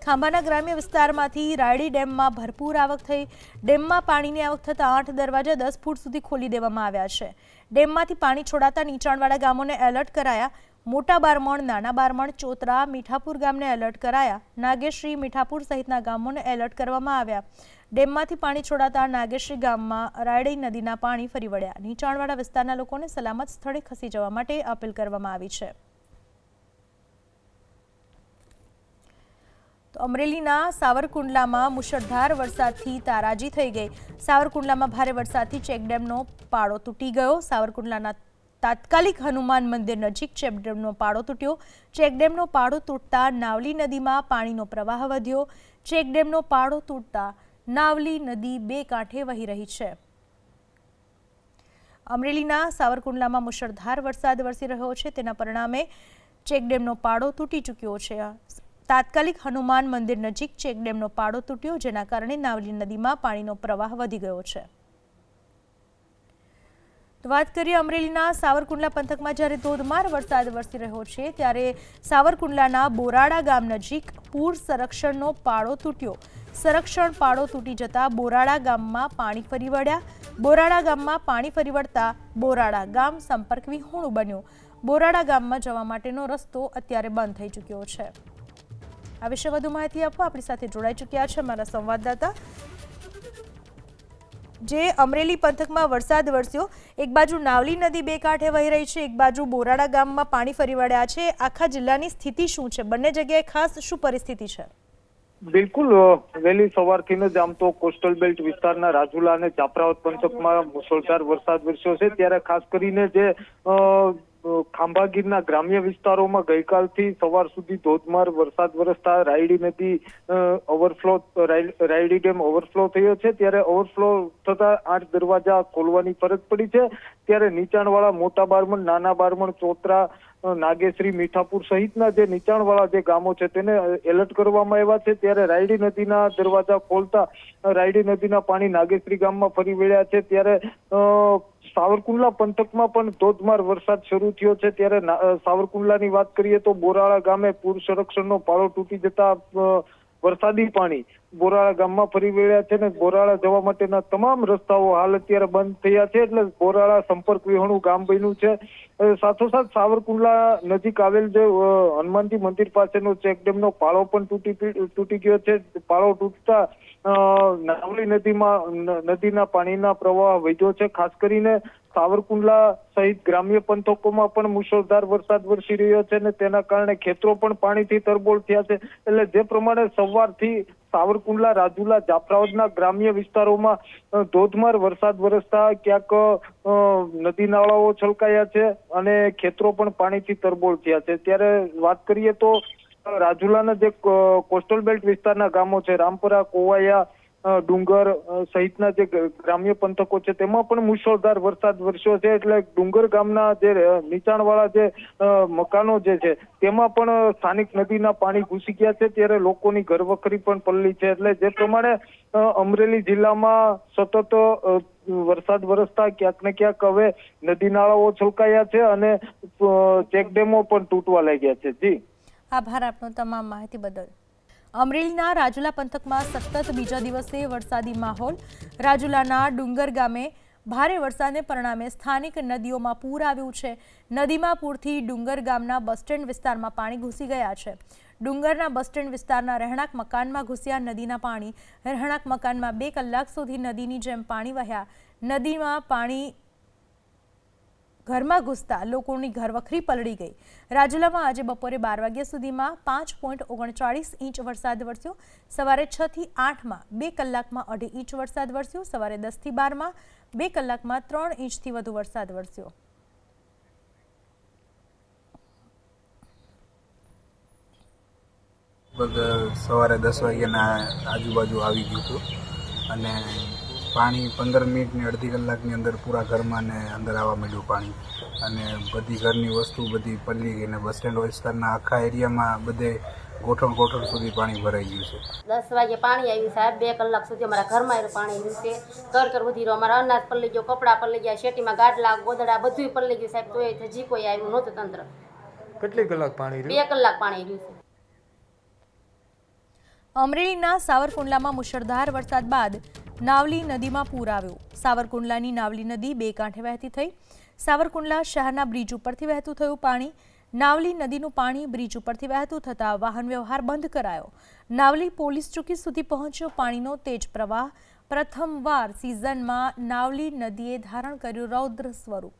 ખાંભાના ગ્રામ્ય વિસ્તારમાંથી રાયડી ડેમમાં ભરપૂર આવક થઈ। ડેમમાં પાણીની આવક થતાં 8 દરવાજા 10 ફૂટ સુધી ખોલી દેવામાં આવ્યા છે। ડેમમાંથી પાણી છોડાતા નીચાણવાળા ગામોને એલર્ટ કરાયા। મોટા બારમણ, નાના બારમણ, ચોતરા, મીઠાપુર ગામને એલર્ટ કરાયા। નાગેશ્રી, મીઠાપુર સહિતના ગામોને એલર્ટ કરવામાં આવ્યા। ડેમમાંથી પાણી છોડાતા નાગેશ્રી ગામમાં રાયડી નદીના પાણી ફરી વળ્યા। નીચાણવાળા વિસ્તારના લોકોને સલામત સ્થળે ખસી જવા માટે અપીલ કરવામાં આવી છે। તો અમરેલીના સાવરકુંડલામાં મુશળધાર વરસાદથી તારાજી થઈ ગઈ। સાવરકુંડલામાં ભારે વરસાદથી ચેકડેમનો પાળો તૂટી ગયો। સાવરકુંડલાના તાત્કાલિક હનુમાન મંદિર નજીક ચેકડેમનો પાળો તૂટ્યો। ચેકડેમનો પાળો તૂટતા નાવલી નદીમાં પાણીનો પ્રવાહ વધ્યો। ચેકડેમનો પાળો તૂટતા નાવલી નદી બે કાંઠે વહી રહી છે। અમરેલીના સાવરકુંડલામાં મુશળધાર વરસાદ વરસી રહ્યો છે, તેના પરિણામે ચેકડેમનો પાળો તૂટી ચૂક્યો છે। તાત્કાલિક હનુમાન મંદિર નજીક ચેકડેમનો પાળો તૂટ્યો, જેના કારણે નાવલી નદીમાં પાણીનો પ્રવાહ વધી ગયો છે। તો વાત કરીએ અમરેલીના સાવરકુંડલા પંથકમાં જ્યારે ધોધમાર વરસાદ વરસી રહ્યો છે, ત્યારે સાવરકુંડલાના બોરાડા ગામ નજીક પૂર સંરક્ષણનો પાળો તૂટ્યો। સંરક્ષણ પાળો તૂટી જતા બોરાડા ગામમાં પાણી ફરી વળ્યા। બોરાડા ગામમાં પાણી ફરી વળતા બોરાડા ગામ સંપર્ક વિહોણું બન્યું। બોરાડા ગામમાં જવા માટેનો રસ્તો અત્યારે બંધ થઈ ચૂક્યો છે। આ વિશે વધુ માહિતી આપવા આપણી સાથે જોડાઈ ચૂક્યા છે અમારા સંવાદદાતા। જે અમરેલી પંથકમાં વરસાદ વરસ્યો, એક બાજુ નાવલી નદી બે કાંઠે વહી રહી છે, એક બાજુ બોરાડા ગામમાં પાણી ફરી વળ્યા છે। આખા જિલ્લાની સ્થિતિ શું છે? બંને જગ્યાએ ખાસ શું પરિસ્થિતિ છે? બિલકુલ વહેલી સવારથી જ આમ તો કોસ્ટલ બેલ્ટ વિસ્તારના રાજુલા અને જાફરાબાદ પંથકમાં મુશળધાર વરસાદ વરસ્યો છે। ત્યારે ખાસ કરીને જે ખાંભા ગીરના ગ્રામ્ય વિસ્તારોમાં ગઈકાલથી સવાર સુધી ધોધમાર વરસાદ વરસતા રાયડી નદી રાયડી ડેમ ઓવરફ્લો થયો છે। ત્યારે ઓવરફ્લો થતા 8 દરવાજા ખોલવાની ફરજ પડી છે। ત્યારે નીચાણવાળા મોટા બારમણ, નાના બારમણ, ચોતરા, નાગેશ્રી, મીઠાપુર સહિતના જે નીચાણવાળા જે ગામો છે તેને એલર્ટ કરવામાં આવ્યા છે। ત્યારે રાયડી નદીના દરવાજા ખોલતા રાયડી નદીના પાણી નાગેશ્રી ગામમાં ફરી વળ્યા છે। ત્યારે સાવરકુંડલા પંથકમાં પણ ધોધમાર વરસાદ શરૂ થયો છે। ત્યારે સાવરકુંડલાની વાત કરીએ તો બોરાળા ગામે પૂર સંરક્ષણનો પાળો તૂટી જતા વરસાદી પાણી બોરાળા ગામમાં ફરી વળ્યા છે ને બોરાળા જવા માટેના તમામ રસ્તાઓ હાલ અત્યારે બંધ થયા છે। એટલે બોરાળા સંપર્ક વિહોણું ગામ બન્યું છે। સાથોસાથ સાવરકુંડલા નજીક આવેલ જે હનુમાનજી મંદિર પાસેનો ચેકડેમનો પાળો પણ તૂટી ગયો છે। પાળો તૂટતા નાવલી નદીના પાણીના પ્રવાહ વધ્યો છે। ખાસ કરીને સાવરકુંડલા સહિત ગ્રામ્ય પંથકોમાં પણ મુશળધાર વરસાદ વરસી રહ્યો છે અને તેના કારણે ખેતરો પણ પાણીથી તરબોળ થયા છે। એટલે જે પ્રમાણે સવારથી સાવરકુંડલા, રાજુલા, જાફરાબાદના ગ્રામ્ય વિસ્તારોમાં ધોધમાર વરસાદ વરસતા ક્યાંક નદી નાળાઓ છલકાયા છે અને ખેતરો પણ પાણીથી તરબોળ થયા છે। ત્યારે વાત કરીએ તો રાજુલાના જે કોસ્ટલ બેલ્ટ વિસ્તારના ગામો છે, રામપરા, કોવાયા, ડુંગર સહિતના જે ગ્રામ્ય પંથકો છે તેમાં પણ મુશળધાર વરસાદ વરસ્યો છે। એટલે ડુંગર ગામના જે નીચાણવાળા જે મકાનો જે છે તેમાં પણ સ્થાનિક નદીના પાણી ઘૂસી ગયા છે। ત્યારે લોકોની ઘરવખરી પણ પલળી છે। એટલે જે પ્રમાણે અમરેલી જિલ્લામાં સતત વરસાદ વરસતા ક્યાંક ને ક્યાંક હવે નદી નાળાઓ છલકાયા છે અને ચેકડેમો પણ તૂટવા લાગ્યા છે। જી, આભાર આપનો તમામ માહિતી બદલ। અમરેલીના રાજુલા પંથકમાં સતત બીજા દિવસે વરસાદી માહોલ। રાજુલાના ડુંગર ગામે ભારે વરસાદને પરિણામે સ્થાનિક નદીઓમાં પૂર આવ્યું છે। નદીમાં પૂરથી ડુંગર ગામના બસ સ્ટેન્ડ વિસ્તારમાં પાણી ઘૂસી ગયા છે। ડુંગરના બસ સ્ટેન્ડ વિસ્તારના રહેણાંક મકાનમાં ઘૂસ્યા નદીના પાણી। રહેણાંક મકાનમાં 2 કલાક સુધી નદીની જેમ પાણી વહ્યા। નદીમાં પાણી ઘરમાં ઘૂસતા લોકોની ઘરવખરી પલળી ગઈ। રાજુલામાં આજે બપોરે 12 વાગ્યા સુધીમાં 5.39 ઇંચ વરસાદ વરસ્યો। સવારે 6 થી 8માં 2 કલાકમાં 2.5 ઇંચ વરસાદ વરસ્યો। સવારે 10 થી 12માં 2 કલાકમાં 3 ઇંચથી વધુ વરસાદ વરસ્યો। સવારે 10 વાગ્યાના આજુબાજુ આવી ગયું હતું અને પાણી 15 મિનિટની અડધી કલાકની અંદર પૂરા ઘરમાં ને અંદર આવવા માંડ્યું પાણી અને બધી ઘરની વસ્તુ બધી પલળી ગઈ ને બસ સ્ટેન્ડ વિસ્તારના આખા એરિયામાં બધે ગોઠણ સુધી પાણી ભરાઈ ગયું છે। 10 વાગે પાણી આવ્યું સાહેબ, 2 કલાક સુધી અમારા ઘરમાં પાણી આવ્યું છે। કર વધી રહ્યો, અમારા અનાજ પલળી ગયો, કપડાં પલળી ગયા, શેટીમાં ગાડલા ગોદડા બધું પલળી ગયું સાહેબ। તો હજી કોઈ આવ્યું નહોતું તંત્ર। કેટલી કલાક પાણી રહ્યું? 2 કલાક પાણી રહ્યું છે। અમરેલીના સાવરકુંડલામાં મુશળધાર વરસાદ બાદ નાવલી નદીમાં પૂર આવ્યું. સાવરકુંડલાની નાવલી નદી બે કાંઠે વહેતી થઈ. સાવરકુંડલા શહેરના બ્રિજ ઉપરથી વહેતું થયું પાણી. નાવલી નદીનું પાણી બ્રિજ ઉપરથી વહેતું થતાં વાહન વ્યવહાર બંધ કરાયો. નાવલી પોલીસ ચોકી સુધી પહોંચ્યો પાણીનો તેજ પ્રવાહ. પ્રથમવાર સિઝનમાં નાવલી નદીએ ધારણ કર્યું રૌદ્ર સ્વરૂપ.